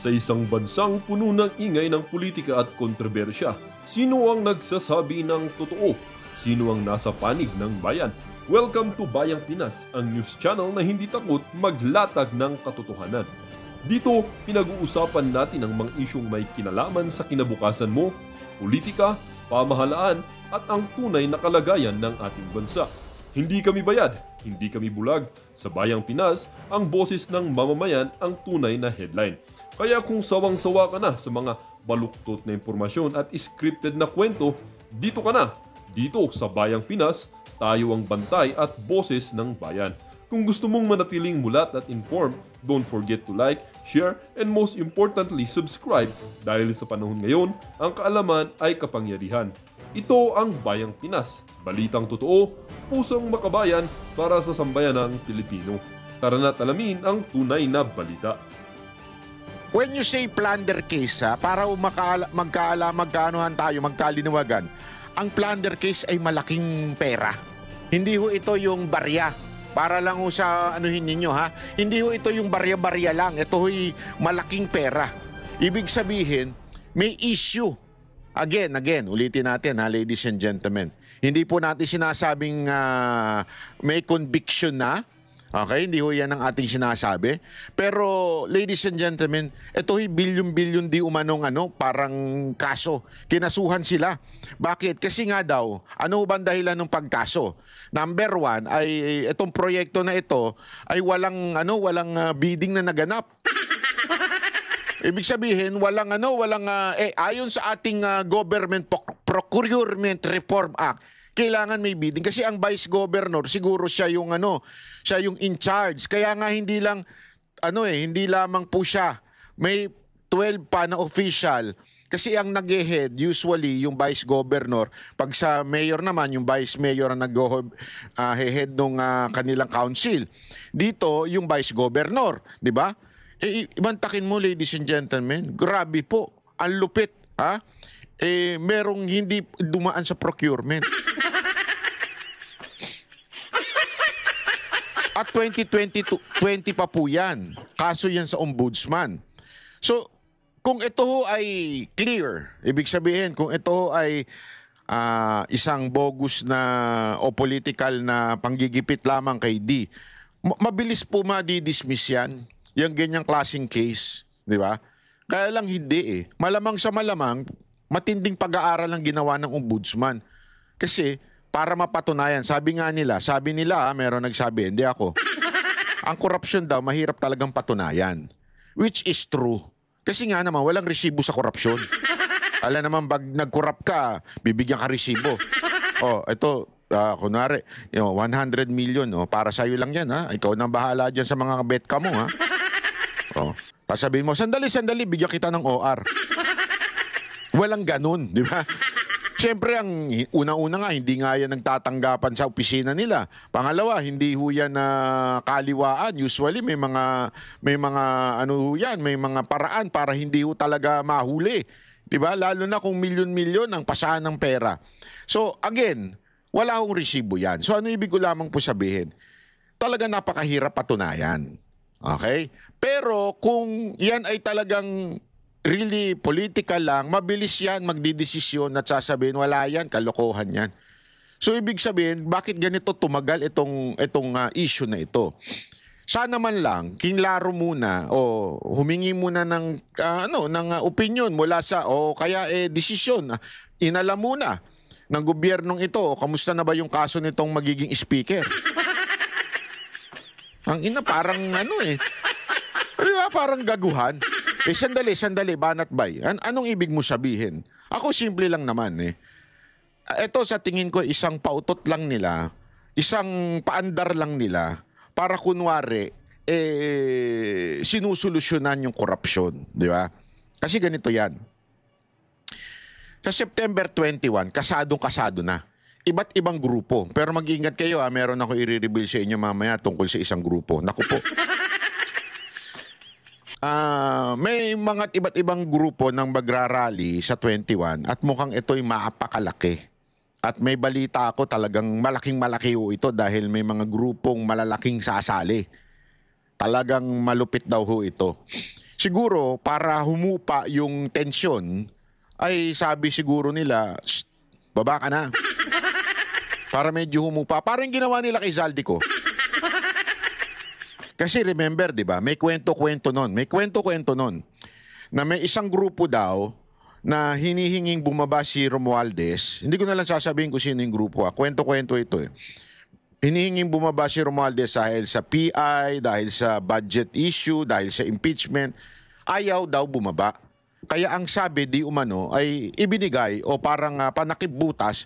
Sa isang bansang puno ng ingay ng politika at kontrobersya, sino ang nagsasabi ng totoo? Sino ang nasa panig ng bayan? Welcome to Bayang Pinas, ang news channel na hindi takot maglatag ng katotohanan. Dito, pinag-uusapan natin ang mga isyong may kinalaman sa kinabukasan mo, politika, pamahalaan at ang tunay na kalagayan ng ating bansa. Hindi kami bayad, hindi kami bulag. Sa Bayang Pinas, ang boses ng mamamayan ang tunay na headline. Kaya kung sawang-sawa ka na sa mga baluktot na impormasyon at scripted na kwento, dito ka na. Dito sa Bayang Pinas, tayo ang bantay at boses ng bayan. Kung gusto mong manatiling mulat at informed, don't forget to like, share, and most importantly, subscribe dahil sa panahon ngayon, ang kaalaman ay kapangyarihan. Ito ang Bayang Pinas, balitang totoo, pusong makabayan para sa sambayanang Pilipino. Tara na't alamin ang tunay na balita. When you say plunder case, para magkaanuhan tayo, magkalinawagan, ang plunder case ay malaking pera. Hindi ho ito yung barya. Para lang ho sa anuhin ninyo ha. Hindi ho ito yung barya-barya lang. Ito ho'y malaking pera. Ibig sabihin, may issue. Again, ulitin natin ha, ladies and gentlemen. Hindi po natin sinasabing may conviction na. Okay, hindi ho yan ang ating sinasabi. Pero, ladies and gentlemen, ito ay bilyon-bilyon di umanong parang kaso. Kinasuhan sila. Bakit? Kasi nga daw, ano ba ang dahilan ng pagkaso? Number one, ay itong proyekto na ito ay walang bidding na naganap. Ibig sabihin, ayon sa ating Government Procurement Reform Act, kailangan may bidding kasi ang vice governor siguro siya yung in charge. Kaya nga hindi lamang po siya. May 12 pa na official. Kasi ang nag-head usually yung vice governor. Pag sa mayor naman, yung vice mayor ang nag-head ng kanilang council. Dito yung vice governor, 'di ba? Ibantakin mo, ladies and gentlemen, grabe po. Ang lupit, ha? Merong hindi dumaan sa procurement. At 2020 pa po yan. Kaso yan sa ombudsman. So, kung ito ho ay clear, ibig sabihin, kung ito ho ay isang bogus na o political na panggigipit lamang kay D, mabilis po ma-dismiss yan. Yung ganyang klaseng case. Di ba? Kaya lang hindi eh. Malamang sa malamang, matinding pag-aaral ang ginawa ng ombudsman. Kasi, para mapatunayan, sabi nila, meron nagsabi, hindi ako. Ang korupsyon daw, mahirap talagang patunayan. Which is true. Kasi nga naman, walang resibo sa korupsyon. Alam naman, pag nag-corrupt ka, bibigyan ka resibo. Ito, kunwari, 100 million, para sa'yo lang yan, ha? Ikaw nang bahala dyan sa mga bet ka mo, ha? Sasabihin mo, sandali, bigyan kita ng OR. Walang ganun, di ba? Siyempre, ang una-una nga, hindi nga yan nagtatanggapan sa opisina nila. Pangalawa, hindi ho yan kaliwaan. Usually, may mga paraan para hindi ho talaga mahuli. Diba? Lalo na kung milyon-milyon ang pasahan ng pera. So, again, wala hong resibo yan. So, ano ibig ko lamang po sabihin? Talaga napakahirap patunayan. Okay? Pero, kung yan ay talagang really political lang, mabilis yan magdidesisyon at sasabihin, wala yan, kalokohan yan. So, ibig sabihin, bakit ganito tumagal itong issue na ito? Sana man lang, kinlaro muna o humingi muna ng opinion mula sa kaya desisyon. Inalam muna ng gobyernong ito, kamusta na ba yung kaso nitong magiging speaker? Ang ina, parang di ba, parang gaguhan. Sandali, Banat Bay. Anong ibig mo sabihin? Ako simple lang naman Ito sa tingin ko isang pautot lang nila, isang paandar lang nila para kunwari sinusolusyonan yung korupsyon, di ba? Kasi ganito 'yan. Sa September 21, kasadong-kasado na. Iba't ibang grupo. Pero mag-ingat kayo meron ako i-reveal sa inyo mamaya tungkol sa isang grupo. Naku po. May mga iba't ibang grupo ng magrarally sa 21 at mukhang ito'y maapakalaki. At may balita ako talagang malaking-malaki ito dahil may mga grupong malalaking sasali. Talagang malupit daw ito. siguro para humupa yung tensyon, ay sabi siguro nila, "Shh, baba ka na." Para medyo humupa. Parang ginawa nila kay Zaldico. Kasi remember, di ba, may kwento-kwento nun. May kwento-kwento nun na may isang grupo daw na hinihinging bumaba si Romualdez. Hindi ko na lang sasabihin kung sino yung grupo. Kwento-kwento ito eh. Hinihinging bumaba si Romualdez dahil sa PI, dahil sa budget issue, dahil sa impeachment. Ayaw daw bumaba. Kaya ang sabi di umano ay ibinigay o parang panakipbutas,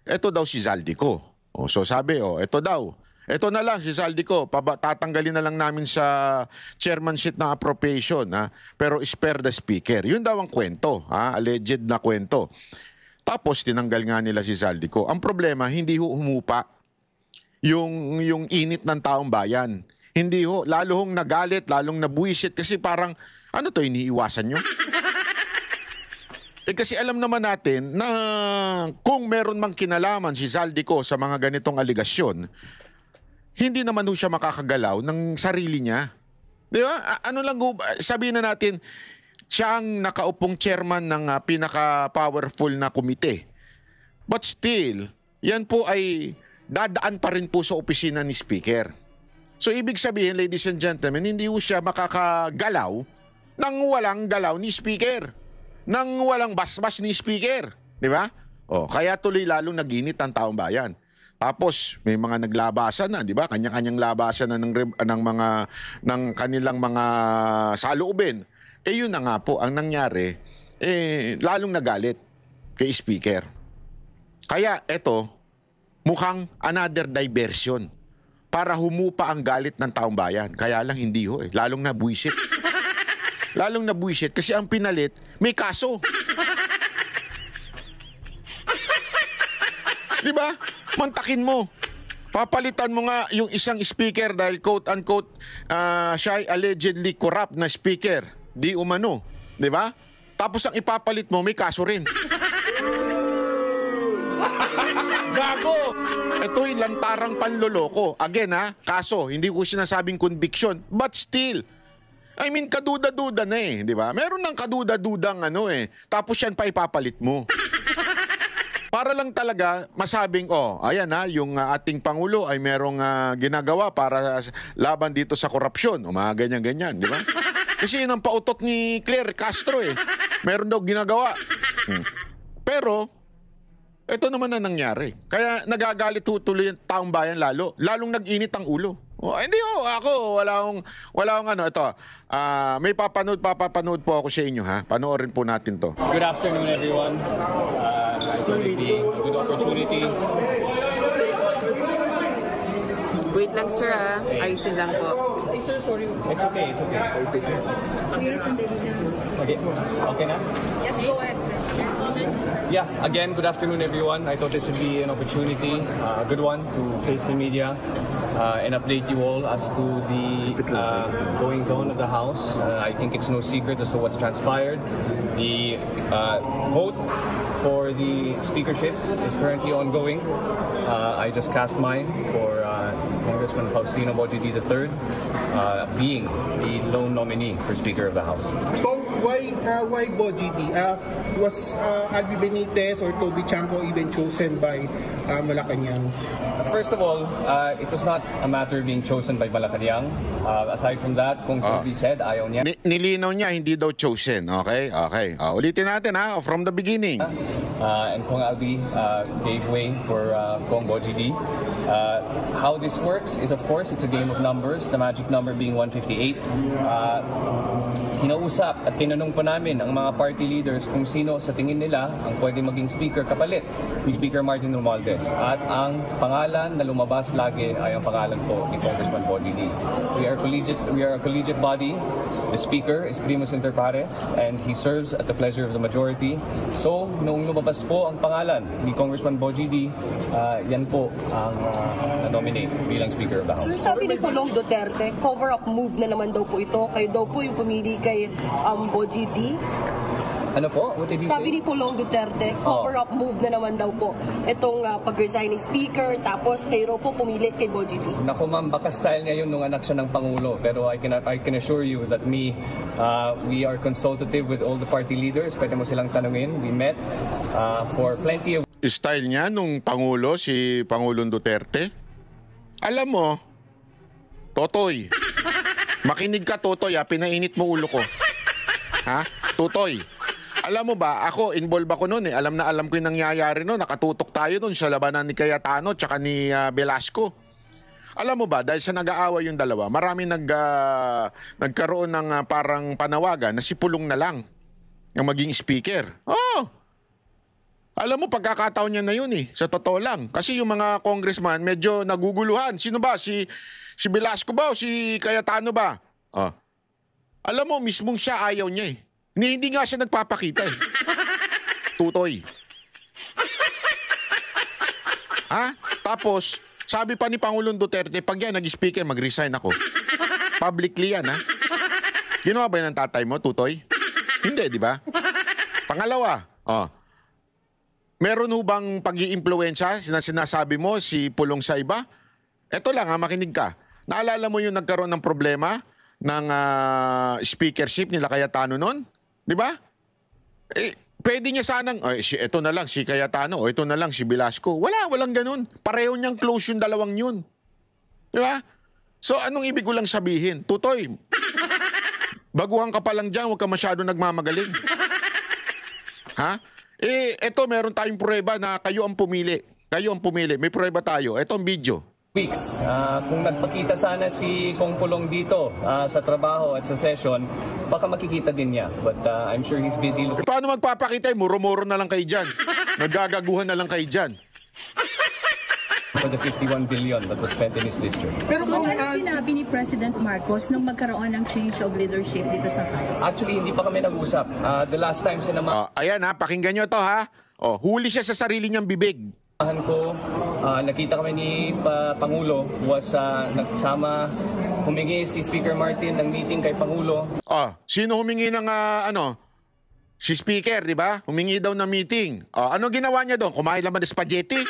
ito daw si Zaldico. So sabi, ito daw. Ito na lang si Zaldico, tatanggalin na lang namin sa chairmanship ng appropriation, pero spare the speaker. Yun daw ang kwento, alleged na kwento. Tapos tinanggal nga nila si Zaldico. Ang problema, hindi humupa yung init ng taong bayan. Hindi lalo hong nagalit, lalong nabuwisit kasi parang, ano to, iniiwasan nyo? Kasi alam naman natin na kung meron mang kinalaman si Zaldico sa mga ganitong aligasyon, hindi naman siya makakagalaw ng sarili niya. Di ba? Ano lang, sabihin na natin, siya ang nakaupong chairman ng pinaka-powerful na komite. But still, yan po ay dadaan pa rin po sa opisina ni Speaker. So ibig sabihin, ladies and gentlemen, hindi po siya makakagalaw nang walang galaw ni Speaker. Nang walang basbas ni Speaker. Di ba? Kaya tuloy lalong naginit ang taong bayan. Tapos may mga naglabasan na, di ba? Kanya-kanyang labasan na ng kanilang mga saloobin. Yun na nga po ang nangyari, lalong nagalit kay Speaker. Kaya eto, mukhang another diversion para humupa ang galit ng taong bayan. Kaya lang hindi lalong nabuwisit. Lalong nabuwisit kasi ang pinalit, may kaso. Di ba? Mantakin mo. Papalitan mo nga yung isang speaker dahil quote-unquote siya ay allegedly corrupt na speaker. Di umano. Di ba? Tapos ang ipapalit mo, may kaso rin. Gago! Ito'y lantarang panloloko. Again kaso, hindi ko sinasabing conviction, but still, I mean, kaduda-duda na di ba? Meron ng kaduda-dudang tapos yan pa ipapalit mo. Para lang talaga masabing, ayan yung ating Pangulo ay merong ginagawa para laban dito sa korupsyon. Mga ganyan-ganyan, di ba? Kasi yun ang pautot ni Claire Castro Meron daw ginagawa. Pero, ito naman na nangyari. Kaya nagagalit tuloy yung taong bayan lalong nag-init ang ulo. Hindi ako, wala akong ito. May papanood po ako sa inyo Panoorin po natin to. Good afternoon everyone. I thought it'd be a good opportunity. Wait lang sir ayusin lang po. Sir, sorry. It's okay. Okay. Okay na? Yes, go ahead sir. Yeah, again, good afternoon everyone. I thought this would be an opportunity, a good one, to face the media and update you all as to the goings on of the House. I think it's no secret as to what transpired. The vote for the speakership is currently ongoing. I just cast mine for Congressman Faustino Bojidi III being the lone nominee for Speaker of the House. So why Bojidi? Was Albi Benitez or Toby Chanco even chosen by Malacanang? First of all, it was not a matter of being chosen by Malacanang. Aside from that, kung Toby said ayaw niya. Nilinaw niya, hindi daw chosen. Okay? Ulitin natin from the beginning. And Kong Albi gave way for Kong Bojidi. How this works is, of course, it's a game of numbers, the magic number being 158. Kinausap at tinanong pa namin ang mga party leaders kung sino sa tingin nila ang pwede maging speaker kapalit ni Speaker Martin Romualdez. At ang pangalan na lumabas lagi ay ang pangalan po ni Congressman Bojidi. We are a collegiate body. The Speaker is Primus Inter Pares and he serves at the pleasure of the majority. So, noong lumabas po ang pangalan ni Congressman Bojidi, yan po ang na-nominate bilang Speaker of the House. Sir, sabi ni Pulong Duterte, cover-up move na naman daw po ito. Kayo daw po yung pumili kay Bojidi. Ano po? What did he Sabi say? ni Pulong Duterte, cover-up move na naman daw po. Itong pag-resign ni Speaker, tapos kayo po pumilit kay Boji D. Naku ma'am, baka style niya yun nung anak siya ng Pangulo. Pero I can assure you that we are consultative with all the party leaders. Pwede mo silang tanungin. We met for plenty of Style niya nung Pangulo, si Pangulong Duterte. Alam mo, Totoy, makinig ka Totoy, pinainit mo ulo ko. Ha? Totoy. Alam mo ba, ako, involved ako noon eh. Alam na alam ko yung nangyayari noon. Nakatutok tayo noon sa labanan ni Cayetano tsaka ni Velasco. Alam mo ba, dahil sa nag-aaway yung dalawa, marami nagkaroon ng parang panawagan na si Pulong na lang ang maging speaker. Oh! Alam mo, pagkakataon niya na yun eh. Sa totoo lang. Kasi yung mga congressman medyo naguguluhan. Sino ba? Si Velasco ba o si Cayetano ba? Oh. Alam mo, mismong siya ayaw niya eh. Hindi nga siya nagpapakita eh. Tutoy. Ha? Tapos, sabi pa ni Pangulong Duterte, pag yan nag-speaker, mag-resign ako. Publicly yan, ha? Ginawa ba yan ng tatay mo, Tutoy? Hindi, di ba? Pangalawa, meron ho bang pag-iimpluwensya na sinasabi mo si Pulong sa iba? Eto lang, makinig ka. Naalala mo yung nagkaroon ng problema ng speakership nila Cayetano noon? Di ba? Pwede niya sanang, ito na lang si Cayetano, o ito na lang si Velasco. Walang ganun. Pareho niyang close yung dalawang yun. Di ba? So, anong ibig ko lang sabihin? Tutoy, baguhan ka pa lang dyan, huwag ka masyado nagmamagaling. Ha? Eto, meron tayong prueba na kayo ang pumili. Kayo ang pumili. May prueba tayo. Eto ang video. weeks. Kung nagpakita sana si Kong Pulong dito sa trabaho at sa session, baka makikita din niya. But I'm sure he's busy looking Paano magpapakita? Muro-muro na lang kayo dyan. Naggagaguhan na lang kayo dyan. for the 51 billion that was spent in his district. Pero kung ano sinabi ni President Marcos nung magkaroon ng change of leadership dito sa House? Actually, hindi pa kami nag-usap. The last time sinamahan Ayan pakinggan nyo to ha. Huli siya sa sarili niyang bibig. ko, nakita kami ni Pangulo was nagsama, humingi si Speaker Martin ng meeting kay Pangulo. Sino humingi ng si Speaker, di ba? Humingi daw ng meeting. Ano ginawa niya doon? Kumain lang ba ng spaghetti?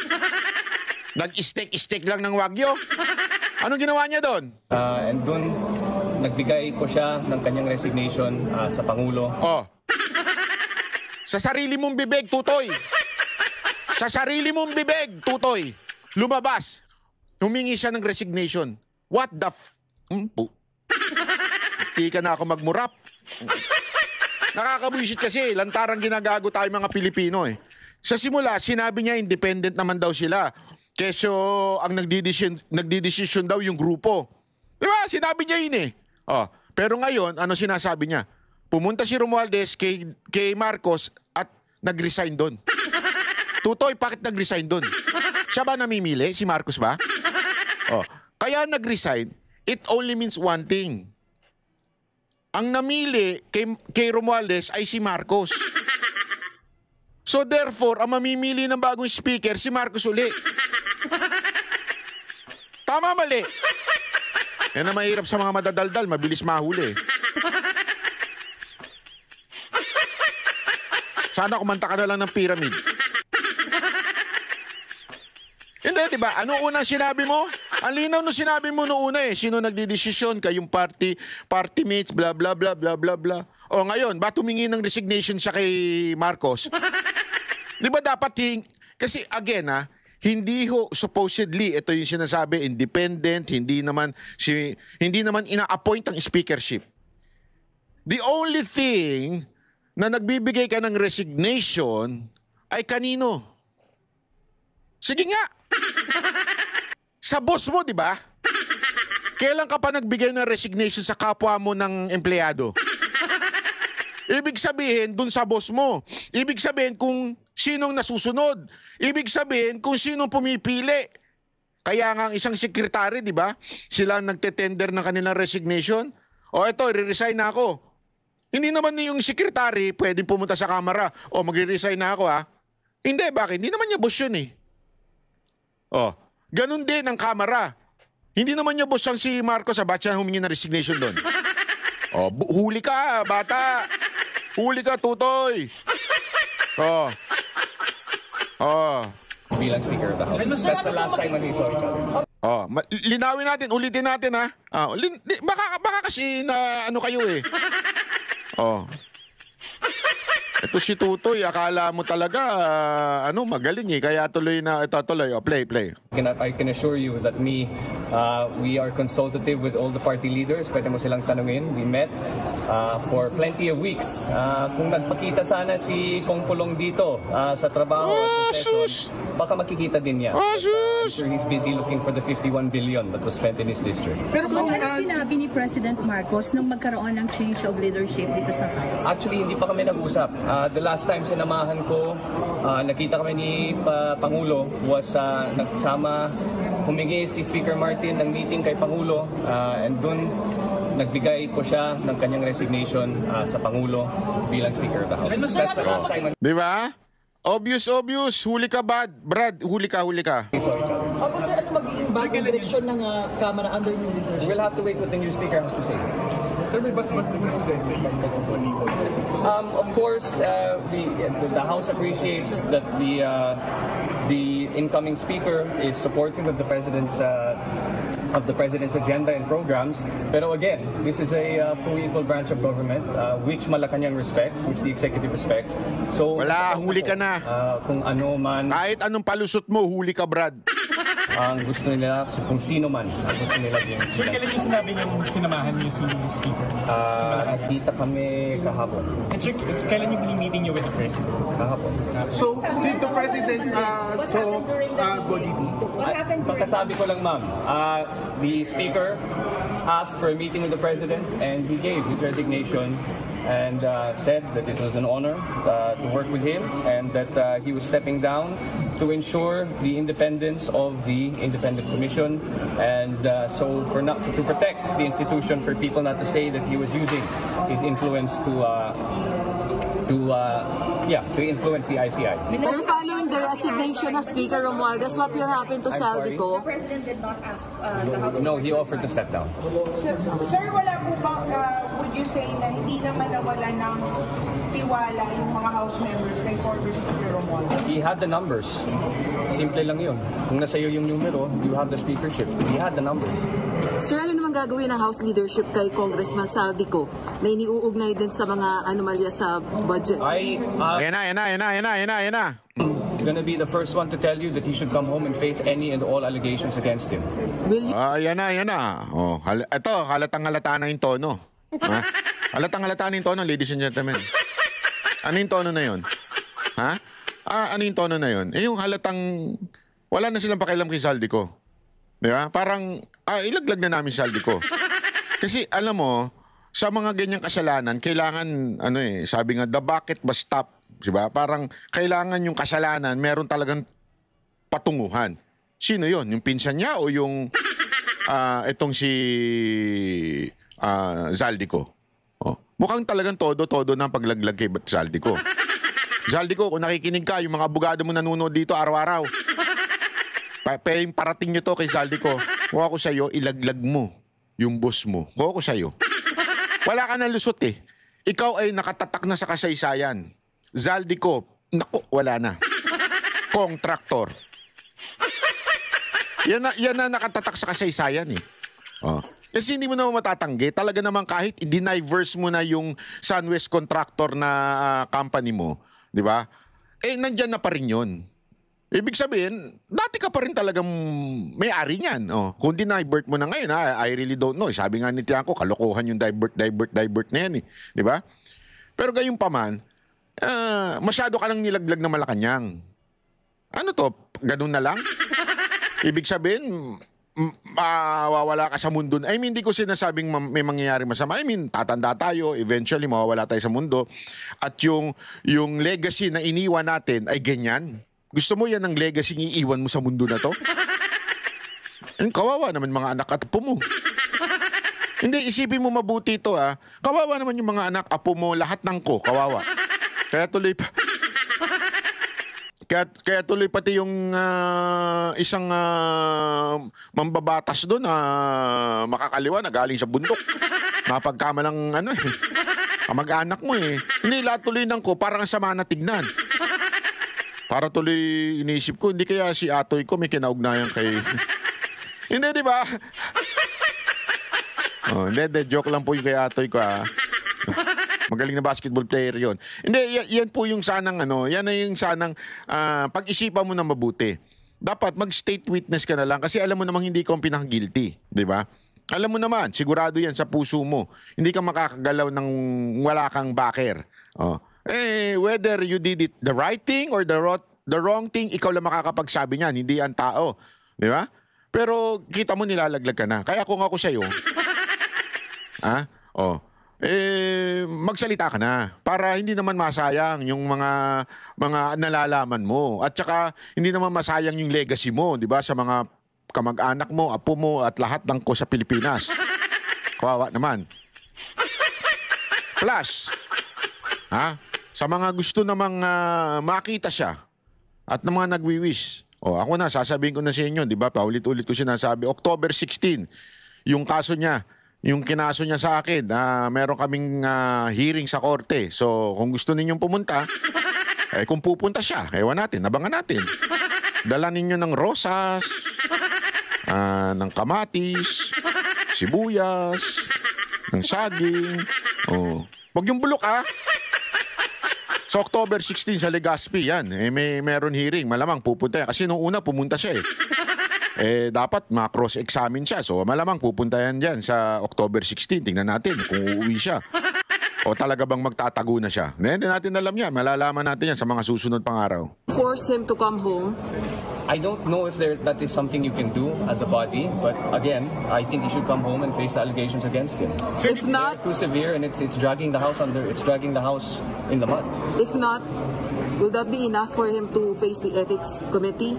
Nag-steak lang ng wagyo? Anong ginawa niya doon? And doon, nagbigay po siya ng kanyang resignation sa Pangulo. Sa sarili mong bibig, Tutoy. Sa sarili mong bibig, Tutoy. Lumabas. Humingi siya ng resignation. What the Hindi ka na ako magmurap. Nakakabuisit kasi. Lantarang ginagago tayo mga Pilipino eh. Sa simula, sinabi niya independent naman daw sila. Keso ang nagdidesisyon daw yung grupo. Diba? Sinabi niya yun eh. Pero ngayon, ano sinasabi niya? Pumunta si Romualdez kay Marcos at nag-resign doon. Tutoy, bakit nag-resign doon? Siya ba namimili? Si Marcos ba? Kaya nag-resign, it only means one thing. Ang namili kay Romualdez ay si Marcos. So therefore, ang mamimili ng bagong speaker, si Marcos uli. Tama, mali. Yan ang mahirap sa mga madadaldal, mabilis mahuli. Sana kumanta ka na lang ng pyramid. Hindi, di ba? Ano unang sinabi mo? Ang linaw nung sinabi mo noong una eh. Sino nagdidesisyon? Kayong party mates, bla bla bla bla bla bla. Ngayon, ba tumingin ng resignation siya kay Marcos? Di ba dapat kasi again hindi ho supposedly ito yung sinasabi independent, hindi naman ina-appoint ang speakership. The only thing na nagbibigay ka ng resignation ay kanino? Sige nga. Sa boss mo, di ba? Kailan ka pa nagbigay ng resignation sa kapwa mo ng empleyado? Ibig sabihin, dun sa boss mo. Ibig sabihin kung sinong nasusunod. Ibig sabihin kung sinong pumipili. Kaya nga ang isang sekretary, di ba? Sila ang nagtetender ng kanilang resignation. Eto, i-resign na ako. Hindi naman yung sekretary pwedeng pumunta sa kamera. Magre-resign na ako Hindi, bakit? Hindi naman niya boss yun eh. Ganun din ang kamera. Hindi naman niya boss ang si Marcos ba't siya humingi ng resignation doon? Huli ka, bata. Huli ka, Tutoy! Oh. Oh. bilang Speaker of the House. That's the last time when we saw each other. Oh, linawin natin, ulitin natin ha. Baka kasi na ano kayo eh. Oh. Ito si Tutoy, akala mo talaga magaling eh. Kaya tuloy na ito tuloy. Oh, play. I can assure you that we are consultative with all the party leaders. Pwede mo silang tanungin. We met for plenty of weeks. Kung nagpakita sana si Kong Pulong dito sa trabaho at sa session, baka makikita din niya. I'm sure he's busy looking for the 51 billion that was spent in his district. Pero kung ano sinabi ni President Marcos nung magkaroon ng change of leadership dito sa House? Actually, hindi pa kami nag-usap. The last time sinamahan ko, nakita kami ni Pangulo was nagsama, humingi si Speaker Martin ng meeting kay Pangulo and dun nagbigay po siya ng kanyang resignation sa Pangulo bilang Speaker of the House. That's the last time. Di ba? Obvious. Huli ka, Brad. Huli ka. Ako sir, ano magiging bagong direksyon ng Kamara under new leadership? We'll have to wait what the new Speaker has to say. Sir, may mas na Presidente yung pagkukulipo? Of course, the House appreciates that the incoming Speaker is supportive of the President's agenda and programs. Pero again, this is a co-equal branch of government which Malacanang respects, which the executive respects. So wala, huli ka na. Kung ano man. Kahit anong palusot mo, huli ka, Brad. Ang gusto nila, kung sino man, ang gusto nila din. Sir, kailan yung sinabi niyong sinamahan niyo si Speaker? Nakita kami kahapon. And sir, kailan yung meeting niyo with the President? Kahapon. So, did the President, Boji, Pagkasabi ko lang, ma'am, the Speaker asked for a meeting with the President and he gave his resignation and said that it was an honor to work with him and that he was stepping down to ensure the independence of the Independent Commission and to protect the institution, for people not to say that he was using his influence to influence the ICI. Sir, following the resignation of Speaker Romualdez, what will happen to Saldico? The President did not ask the House. No, he offered to step down. Sir, wala po bang, would you say na hindi naman nawala ng tiwala yung mga House members kay former Speaker Romualdez? He had the numbers. Simple lang yun. Kung nasa iyo yung numero, you have the speakership. He had the numbers. Sir, ano naman gagawin ng House leadership kay Congressman Saldico na iniuugnay din sa mga anomalya sa budget? Ayan na. Gonna be the first one to tell you that he should come home and face any and all allegations against him. Ayan na. Oh, ito, halatang-halata na yung tono. Ha? Halatang-halata na yung tono, ladies and gentlemen. Ano yung tono na yun? Ha? Ano yung tono na yun? Yung halatang wala na silang pakialam kay Saldico. Di ba? Parang, ilaglag na namin Saldico. Kasi alam mo, sa mga ganyang kasalanan, kailangan, sabi nga, the bucket must stop. Diba? Parang kailangan yung kasalanan, meron talagang patunguhan. Sino yon? Yung pinsan niya o yung itong si Zaldico? Oh. Mukhang talagang todo-todo ng paglaglag kay Zaldico. Zaldico, kung nakikinig ka, yung mga abogado mo nanonood dito araw-araw, parating nyo to kay Zaldico. Kung ako sa'yo, ilaglag mo yung boss mo. Kung ako sa'yo. Wala ka na lusot eh. Ikaw ay nakatatak na sa kasaysayan. Zaldico, naku, wala na. Contractor. Yan na nakatatak sa kasaysayan eh. Oh. Kasi hindi mo naman matatanggi. Talaga naman kahit i-diverse mo na yung SunWest contractor na company mo, di ba? Nandyan na pa rin yun. Ibig sabihin, dati ka pa rin talagang may-ari niyan. Oh. Kung dinivert mo na ngayon, I really don't know. Sabi nga ni Tiangco, kalokohan yung divert na yan eh. Di ba? Pero gayon pa man, masyado ka lang nilaglag na Malacanang. Ano to? Ganun na lang? Ibig sabihin, mawawala ka sa mundo. I mean, hindi ko sinasabing may mangyayari masama. I mean, tatanda tayo, eventually mawawala tayo sa mundo. At yung legacy na iniwan natin ay ganyan. Gusto mo yan ng legacy iiwan mo sa mundo na to? Kawawa naman mga anak at apo mo. Hindi, isipin mo mabuti ito Kawawa naman yung mga anak, apo mo, lahat ng kawawa. Kaya tuloy pati yung isang mambabatas doon makakaliwa na galing sa bundok. Napagkamalang Kamag-anak mo eh. Hindi, lahat tuloy ng ko, parang ang sama na tignan. Para tuloy inisip ko, hindi kaya si atoy ko may kinaugnayan kay... Hindi, di ba? Oh, hindi, joke lang po yung kay atoy ko, ha. Magaling na basketball player yon. Hindi, yan po yung sanang, yan na yung sanang pag-isipan mo na mabuti. Dapat mag-state witness ka na lang kasi alam mo namang hindi ka pinaka-guilty, di ba? Alam mo naman, sigurado yan sa puso mo. Hindi ka makakagalaw ng wala kang backer. Oh. Whether you did it the right thing or the wrong thing, ikaw lang makakapagsabi niyan, hindi ang tao. Di ba? Pero kita mo nilalaglag ka na. Kaya kung ako sa'yo, magsalita ka na para hindi naman masayang yung mga nalalaman mo. At saka hindi naman masayang yung legacy mo, di ba? Sa mga kamag-anak mo, apo mo, at lahat ng ko sa Pilipinas. Kawawa naman. Plus, sa mga gusto namang makita siya at ng mga nagwi-wish. Ako na, sasabihin ko na sa inyo, di ba? Paulit-ulit ko sinasabi, October 16, yung kaso niya, yung kinaso niya sa akin, meron kaming hearing sa korte. So, kung gusto ninyong pumunta, kung pupunta siya, ewan natin, abangan natin. Dala ninyo ng rosas, ng kamatis, sibuyas, ng saging. Wag yung bulok, Sa October 16 sa Legazpi, yan. Meron hearing. Malamang pupunta yan. Kasi nung una, pumunta siya dapat ma-cross-examine siya. So, malamang pupunta yan dyan sa October 16. Tingnan natin kung uuwi siya. O talaga bang magtatago na siya. Hindi natin alam yan. Malalaman natin yan sa mga susunod pang araw. Force him to come home. I don't know if that is something you can do as a body, but again, I think he should come home and face the allegations against him. If not, too severe, and it's dragging the house in the mud. If not, will that be enough for him to face the ethics committee?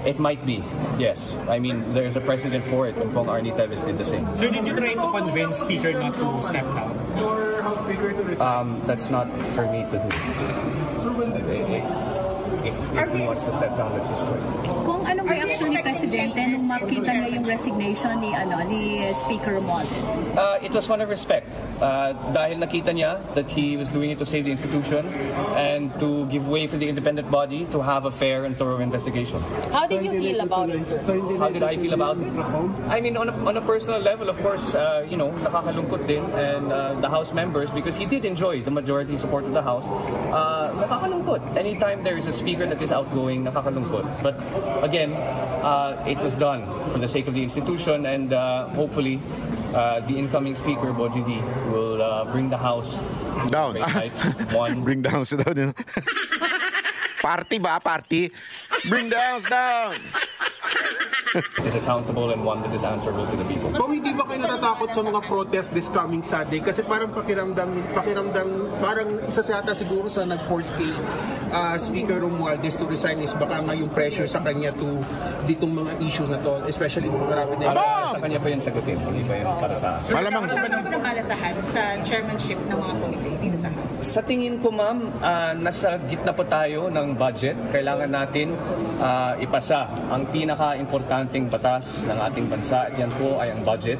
It might be, yes. I mean, there's a precedent for it, and Kong Arnie Teves did the same. So did you try to convince Speaker not to step down? Or House Speaker to resign? That's not for me to do. So when did if he wants to step down, that's his choice. Kung anong reaction ni Presidente nung makita niya yung resignation ni Speaker Romualdez? It was one of respect. Dahil nakita niya that he was doing it to save the institution and to give way for the independent body to have a fair and thorough investigation. How did you feel about it, sir? How did I feel about it? I mean, on a personal level, of course, nakakalungkot din, and the House members, because he did enjoy the majority support of the House, nakakalungkot. Anytime there is a speaker that is outgoing, nakakalungkot. But again, it was done for the sake of the institution, and hopefully the incoming speaker, Boji D, will bring the House down. Bring the House down. Party ba? Party? Bring the House down. It is accountable and one that is answerable to the people. Kung hindi ba kayo natatakot sa mga protest this coming Saturday? Kasi parang pakiramdam, parang isa sa yata siguro sa nag-force kay Speaker Romualdez to resign is baka nga yung pressure sa kanya to ditong mga issues na to, especially kung marami na sa kanya pa yun sagutin, hindi pa yun para sa akin. Malamang pinakalasahan sa chairmanship ng mga committee dito sa House? Sa tingin ko, ma'am, nasa gitna po tayo ng budget. Kailangan natin ipasa ang pinaka-importanting batas ng ating bansa, at yan po ay ang budget.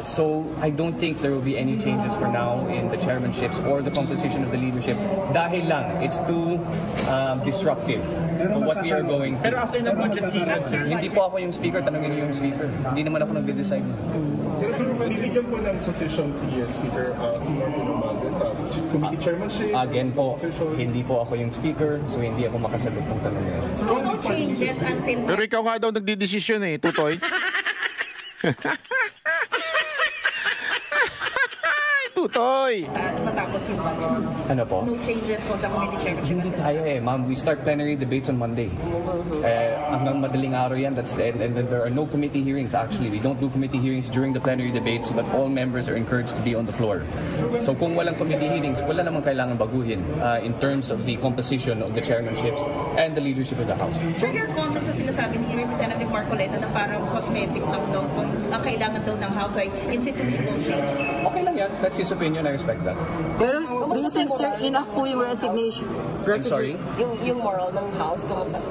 So I don't think there will be any changes for now in the chairmanships or the composition of the leadership. Dahil lang, it's too disruptive of what we are going through. Pero after the budget season, sir, hindi po ako yung speaker, tanongin niyo yung speaker. Hindi naman ako nag-decide. Pero sir, bibigyan po ng position si Speaker Martin Romualdez sa committee chairmanship? Again po, hindi po ako yung speaker, so hindi ako makasagot ng tanong niya. So no changes until... Pero ikaw nga daw nagdidesisyon Tutoy. Tutoy! Matapos yung budget. Ano po? No changes po sa committee chairmanship. Hindi tayo ma'am. We start plenary debates on Monday. Hanggang madaling araw yan. That's the end. And then there are no committee hearings actually. We don't do committee hearings during the plenary debates, but all members are encouraged to be on the floor. So kung walang committee hearings, wala namang kailangan baguhin in terms of the composition of the chairmanships and the leadership of the House. So your comments sa sinasabi ni Representative Marcoleta na parang cosmetic lang daw kung ang kailangan daw ng House ay institutional change? Okay lang yan. That's his opinion. I respect that. Pero do you think, sir, enough po yung resignation? I'm sorry? Yung moral ng House, kamusta, sir?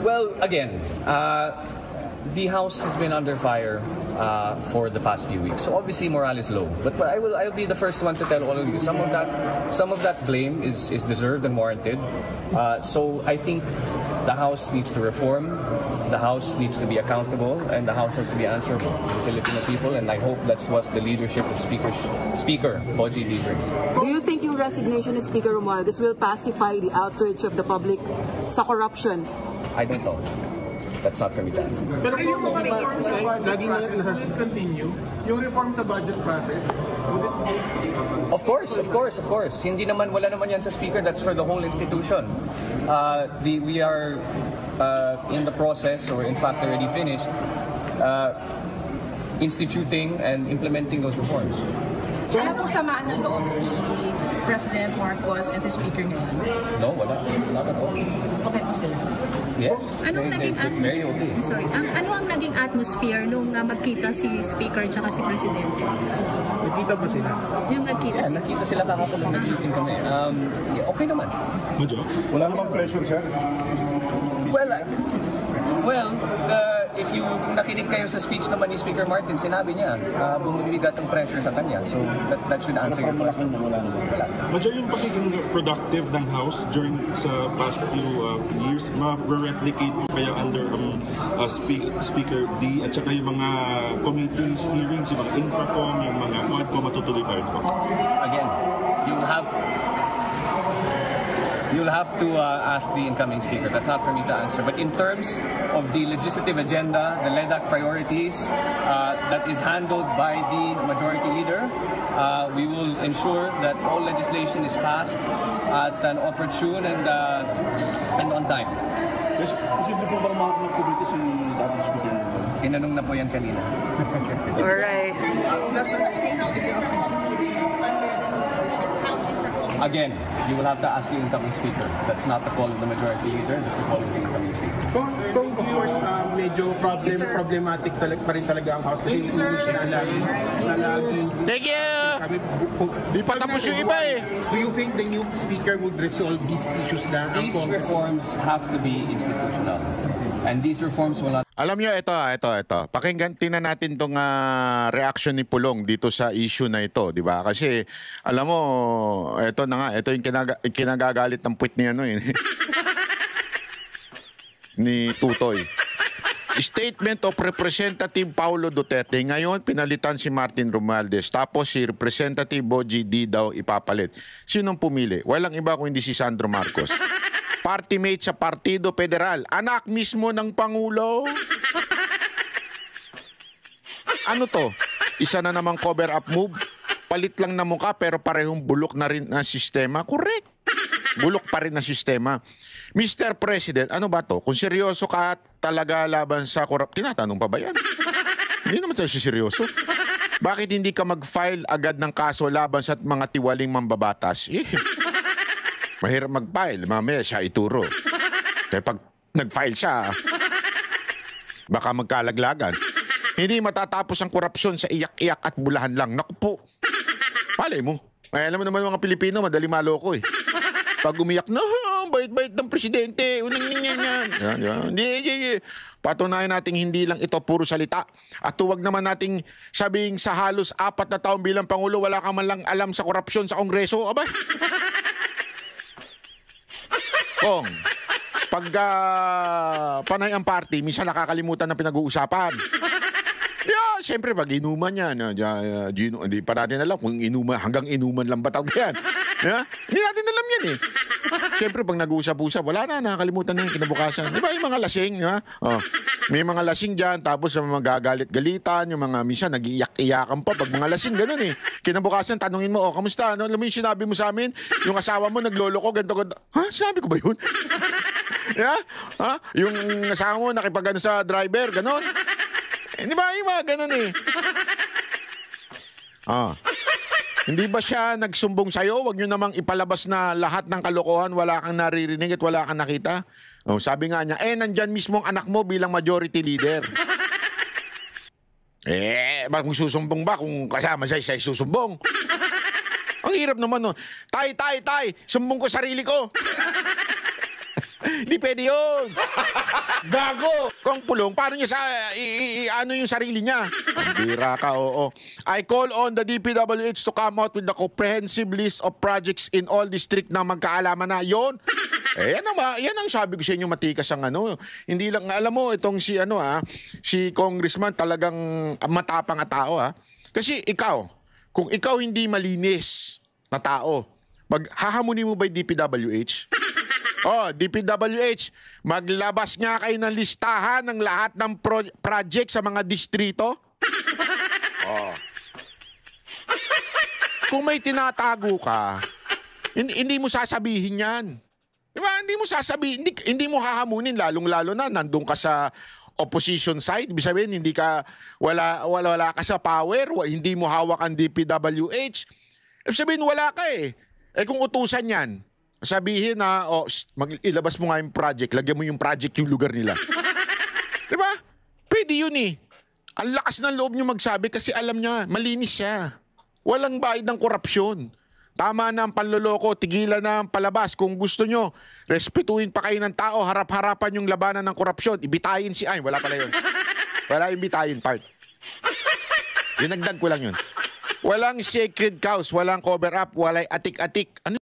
Well, again, the House has been under fire for the past few weeks. So obviously morale is low. But I'll be the first one to tell all of you, some of that blame is deserved and warranted. So I think the House needs to reform, the House needs to be accountable, and the House has to be answerable to the Filipino people, and I hope that's what the leadership of Speaker Boji D brings. Do you think yung resignation ni Speaker Romualdez will pacify the outrage of the public sa corruption? I don't know. That's not for me to answer. Pero yung mga reforms sa budget lagi process will continue, yung reform sa budget process, would it... Of course. Wala naman yan sa Speaker. That's for the whole institution. We are in the process, or in fact already finished, instituting and implementing those reforms. So, wala pong samaan ng loob si President Marcos and si Speaker ngayon? No, wala. Not at all. Okay po sila? Yes. Anong naging very okay. Ano ang naging atmosphere nung magkita si Speaker at si Presidente? Nagkita ba sila? Yung nagkita sila? Nakita sila kahapon ng meeting kami. Okay naman. Wala namang pressure, sir? Well, kung nakinig kayo sa speech naman ni Speaker Martin, sinabi niya, bumibigat ang pressure sa kanya. So, that should answer your question. Wala. Major, yung pagiging productive ng House during sa past few years, ma-replicate kaya under Speaker D at saka yung mga committees, hearings, yung mga Infracom, yung mga Quadco, matutuloy pa rin po? Again, you'll have to ask the incoming Speaker. That's not for me to answer. But in terms of the legislative agenda, the LEDAC priorities that is handled by the Majority Leader, we will ensure that all legislation is passed at an opportune and on time. Posible po ba makakapagpapalito si dating Speaker? Tinanong na po yan kanina. Alright. Again, you will have to ask the incoming Speaker. That's not the call of the Majority Leader. That's the call of the incoming Speaker. Kung of course, medyo problematic pa rin talaga ang House kasi hindi siya lagi. Thank you! Di pa tapos yung iba eh. Do you think the new Speaker would resolve these issues na ang These reforms have to be institutional. And these reforms will not... Alam nyo, ito. Pakinggan tingnan natin tong reaction ni Pulong dito sa issue na ito, di ba? Kasi, alam mo, ito na nga, ito yung kinagagalit ng puwit ni ni Tutoy. Statement of Representative Paulo Duterte. Ngayon, pinalitan si Martin Romualdez. Tapos si Representative Boji D daw ipapalit. Sinong pumili? Walang iba kung hindi si Sandro Marcos. Party mate sa Partido Federal. Anak mismo ng Pangulo. Ano to? Isa na namang cover-up move? Palit lang na mukha pero parehong bulok na rin ang sistema? Correct. Bulok pa rin ang sistema. Mr. President, ano ba to? Kung seryoso ka talaga laban sa tinatanong pa ba yan? Hindi naman tayo seryoso. Bakit hindi ka mag-file agad ng kaso laban sa mga tiwaling mambabatas? Mahirap mag-file. Mamaya siya ituro. Kaya pag nag-file siya, baka magkalaglagan. Hindi matatapos ang korupsyon sa iyak-iyak at bulahan lang. Naku po. Palay mo. Ay, alam mo naman mga Pilipino, madali maloko eh. Pag umiyak na, bait-bait ng presidente. Hindi. Patunayan natin hindi lang ito puro salita. At huwag naman nating sabing sa halos 4 na taon bilang Pangulo, wala ka man lang alam sa korupsyon sa Kongreso. Aba? Kong, pag panay ang party, minsan nakakalimutan ng pinag-uusapan. Yeah, siyempre pag inuman yan, hindi pa natin alam kung hanggang inuman lang ba talaga yan. Hindi natin alam yan eh. Siyempre pag nag-uusap-usap, wala na, nakakalimutan na yung kinabukasan. Di ba yung mga lasing? May mga lasing dyan, tapos mga gagalit-galitan, yung mga minsan nag-iiyak-iyakan pa. Pag mga lasing, ganun eh. Kinabukasan, tanungin mo, kamusta? Ano? Alam mo yung sinabi mo sa amin? Yung asawa mo, naglolo ko, ganito. Ha? Sinabi ko ba yun? Yung asawa mo, nakipagano sa driver, ganun. Di ba? Yung mga ganun eh. Hindi ba siya nagsumbong sa'yo? Huwag nyo namang ipalabas na lahat ng kalokohan, wala kang naririnig at wala kang nakita. Sabi nga niya, nandyan mismo ang anak mo bilang majority leader. Kung susumbong ba? Kung kasama siya susumbong. Ang hirap naman nun. Tay, sumbong ko sarili ko. Hindi pwede yun. Gago! Kung pulong, paano niya ano yung sarili niya? Bira ka, oo. I call on the DPWH to come out with the comprehensive list of projects in all district na magkaalaman na. Yon. Yan ang sabi ko sa inyo, matikas ang ano. Hindi lang, alam mo, itong si Congressman talagang matapang na tao, ha. Kasi kung ikaw hindi malinis na tao, hahamunin mo ba yung DPWH? DPWH, maglabas nga kayo ng listahan ng lahat ng project sa mga distrito. Kung may tinatago ka, hindi mo sasabihin yan. Diba? Hindi mo sasabihin, hindi mo hahamunin, lalong-lalo na nandun ka sa opposition side. Ibig sabihin, wala ka sa power, hindi mo hawak ang DPWH. Ibig sabihin, wala ka eh. Kung utusan yan, sabihin na, ilabas mo nga yung project, lagyan mo yung project yung lugar nila. Diba? Pwede yun eh. Ang lakas ng loob niyo magsabi kasi alam niya, malinis siya. Walang bayad ng korupsyon. Tama na ang panloloko, tigilan na ang palabas. Kung gusto nyo, respetuhin pa kayo ng tao, harap-harapan yung labanan ng korupsyon. Ibitayin wala pala yun. Wala yung bitayin part. Dinagdag ko lang yun. Walang sacred cows, walang cover up, walang atik-atik. Ano